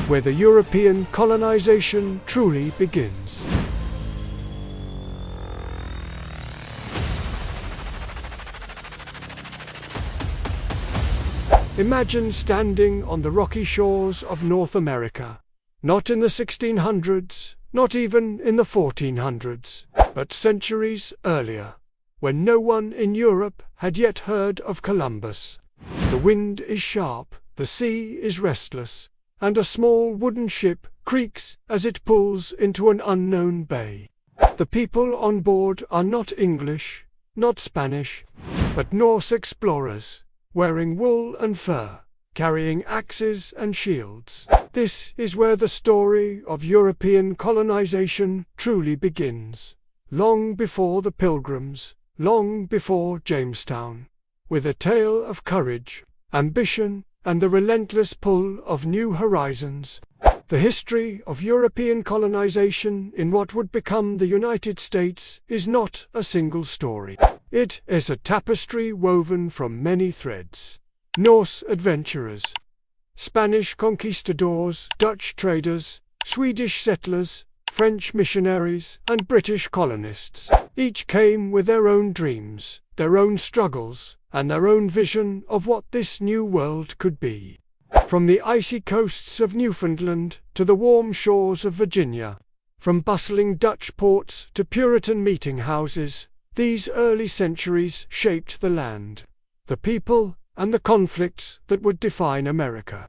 where the European colonization truly begins. Imagine standing on the rocky shores of North America, not in the 1600s, not even in the 1400s, but centuries earlier, when no one in Europe had yet heard of Columbus. The wind is sharp, the sea is restless, and a small wooden ship creaks as it pulls into an unknown bay. The people on board are not English, not Spanish, but Norse explorers, wearing wool and fur, carrying axes and shields. This is where the story of European colonization truly begins, long before the Pilgrims, long before Jamestown, with a tale of courage, ambition, and the relentless pull of new horizons. The history of European colonization in what would become the United States is not a single story. It is a tapestry woven from many threads. Norse adventurers, Spanish conquistadors, Dutch traders, Swedish settlers, French missionaries, and British colonists. Each came with their own dreams, their own struggles, and their own vision of what this new world could be. From the icy coasts of Newfoundland to the warm shores of Virginia, from bustling Dutch ports to Puritan meeting houses, these early centuries shaped the land, the people, and the conflicts that would define America.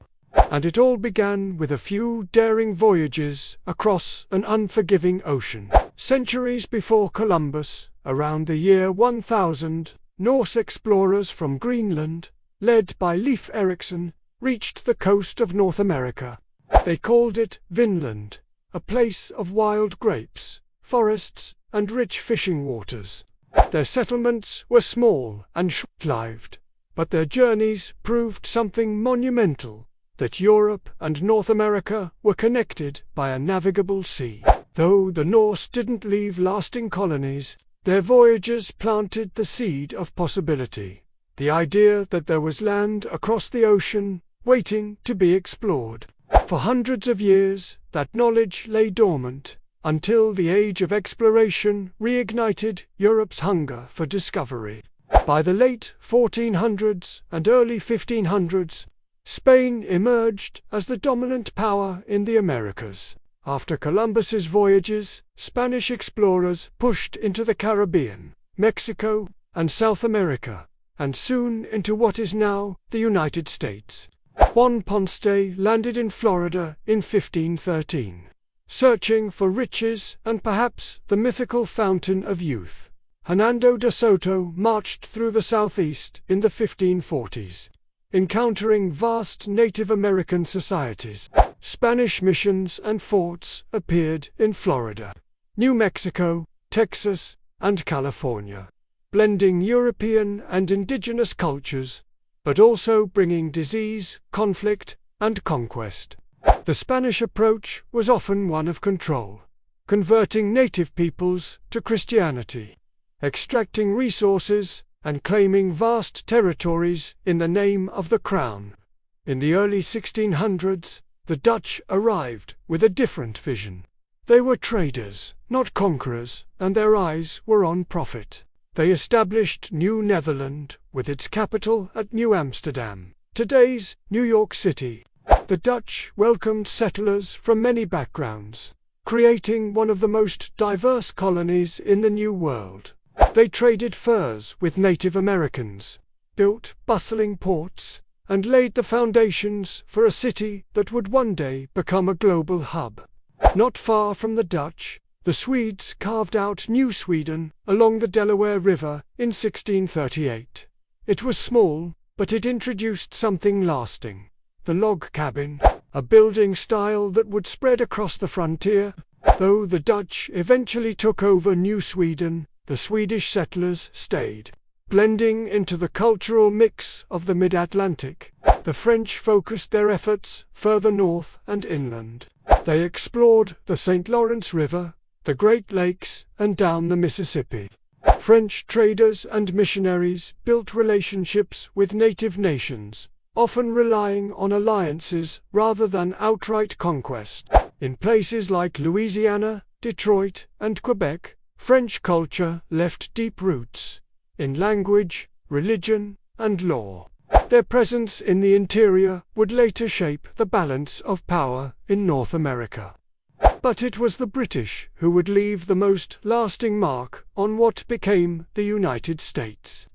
And it all began with a few daring voyages across an unforgiving ocean. Centuries before Columbus, around the year 1000, Norse explorers from Greenland, led by Leif Erikson, reached the coast of North America. They called it Vinland, a place of wild grapes, forests, and rich fishing waters. Their settlements were small and short-lived, but their journeys proved something monumental, that Europe and North America were connected by a navigable sea. Though the Norse didn't leave lasting colonies, their voyages planted the seed of possibility, the idea that there was land across the ocean waiting to be explored. For hundreds of years, that knowledge lay dormant, until the age of exploration reignited Europe's hunger for discovery. By the late 1400s and early 1500s, Spain emerged as the dominant power in the Americas. After Columbus's voyages, Spanish explorers pushed into the Caribbean, Mexico, and South America, and soon into what is now the United States. Juan Ponce landed in Florida in 1513, searching for riches and perhaps the mythical fountain of youth. Hernando de Soto marched through the southeast in the 1540s, encountering vast Native American societies. Spanish missions and forts appeared in Florida, New Mexico, Texas, and California, blending European and indigenous cultures, but also bringing disease, conflict, and conquest. The Spanish approach was often one of control, converting native peoples to Christianity, extracting resources, and claiming vast territories in the name of the crown. In the early 1600s, the Dutch arrived with a different vision. They were traders, not conquerors, and their eyes were on profit. They established New Netherland, with its capital at New Amsterdam, today's New York City. The Dutch welcomed settlers from many backgrounds, creating one of the most diverse colonies in the New World. They traded furs with Native Americans, built bustling ports, and laid the foundations for a city that would one day become a global hub. Not far from the Dutch, the Swedes carved out New Sweden along the Delaware River in 1638. It was small, but it introduced something lasting: the log cabin, a building style that would spread across the frontier. Though the Dutch eventually took over New Sweden, the Swedish settlers stayed, blending into the cultural mix of the mid-Atlantic. The French focused their efforts further north and inland. They explored the St. Lawrence River, the Great Lakes, and down the Mississippi. French traders and missionaries built relationships with native nations, often relying on alliances rather than outright conquest. In places like Louisiana, Detroit, and Quebec, French culture left deep roots in language, religion, and law. Their presence in the interior would later shape the balance of power in North America. But it was the British who would leave the most lasting mark on what became the United States.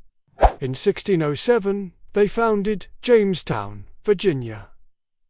In 1607, they founded Jamestown, Virginia,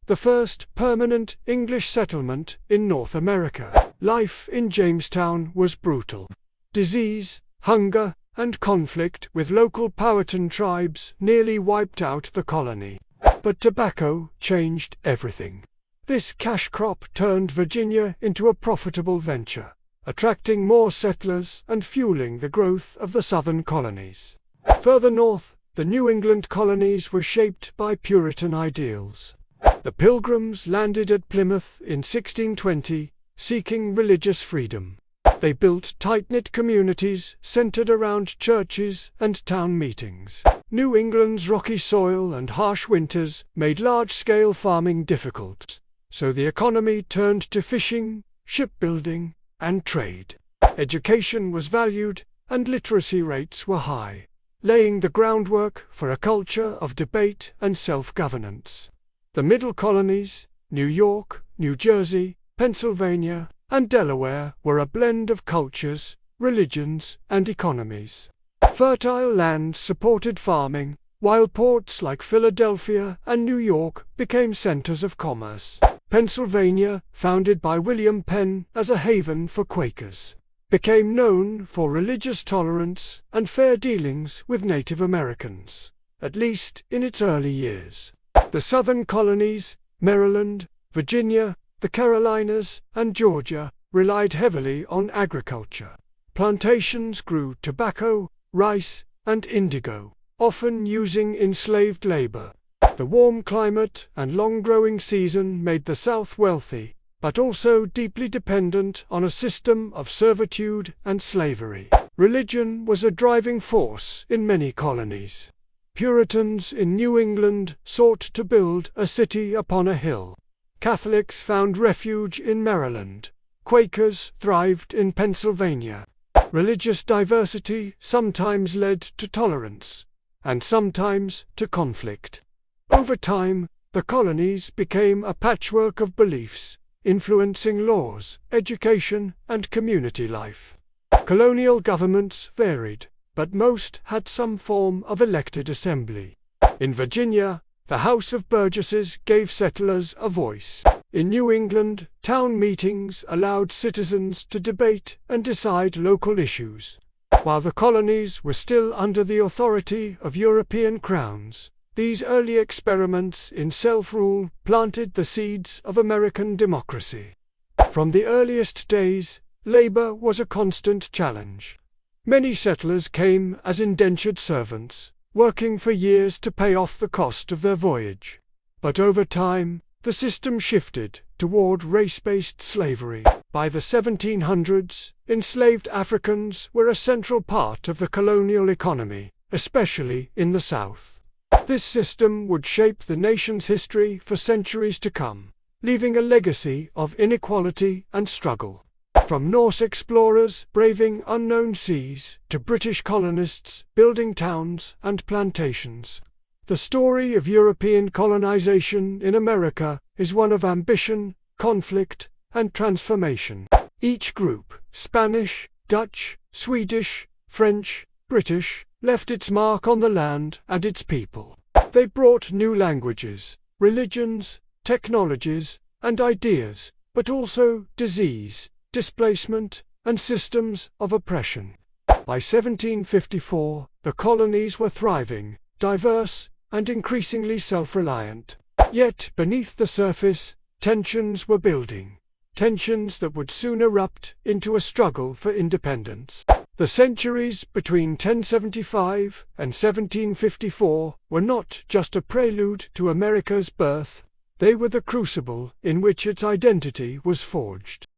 the first permanent English settlement in North America. Life in Jamestown was brutal. Disease, hunger, and conflict with local Powhatan tribes nearly wiped out the colony. But tobacco changed everything. This cash crop turned Virginia into a profitable venture, attracting more settlers and fueling the growth of the southern colonies. Further north, the New England colonies were shaped by Puritan ideals. The Pilgrims landed at Plymouth in 1620, seeking religious freedom. They built tight-knit communities centered around churches and town meetings. New England's rocky soil and harsh winters made large-scale farming difficult, so the economy turned to fishing, shipbuilding, and trade. Education was valued, and literacy rates were high, laying the groundwork for a culture of debate and self-governance. The Middle Colonies, New York, New Jersey, Pennsylvania, and Delaware were a blend of cultures, religions, and economies. Fertile land supported farming, while ports like Philadelphia and New York became centers of commerce. Pennsylvania, founded by William Penn as a haven for Quakers, became known for religious tolerance and fair dealings with Native Americans, at least in its early years. The southern colonies, Maryland, Virginia, the Carolinas, and Georgia, relied heavily on agriculture. Plantations grew tobacco, rice, and indigo, often using enslaved labor. The warm climate and long growing season made the South wealthy, but also deeply dependent on a system of servitude and slavery. Religion was a driving force in many colonies. Puritans in New England sought to build a city upon a hill. Catholics found refuge in Maryland. Quakers thrived in Pennsylvania. Religious diversity sometimes led to tolerance, and sometimes to conflict. Over time, the colonies became a patchwork of beliefs, influencing laws, education, and community life. Colonial governments varied, but most had some form of elected assembly. In Virginia, the House of Burgesses gave settlers a voice. In New England, town meetings allowed citizens to debate and decide local issues. While the colonies were still under the authority of European crowns, these early experiments in self-rule planted the seeds of American democracy. From the earliest days, labor was a constant challenge. Many settlers came as indentured servants, working for years to pay off the cost of their voyage. But over time, the system shifted toward race-based slavery. By the 1700s, enslaved Africans were a central part of the colonial economy, especially in the South. This system would shape the nation's history for centuries to come, leaving a legacy of inequality and struggle. From Norse explorers braving unknown seas to British colonists building towns and plantations, the story of European colonization in America is one of ambition, conflict, and transformation. Each group, Spanish, Dutch, Swedish, French, British, left its mark on the land and its people. They brought new languages, religions, technologies, and ideas, but also disease, displacement, and systems of oppression. By 1754, the colonies were thriving, diverse, and increasingly self-reliant. Yet beneath the surface, tensions were building. Tensions that would soon erupt into a struggle for independence. The centuries between 1075 and 1754 were not just a prelude to America's birth, they were the crucible in which its identity was forged.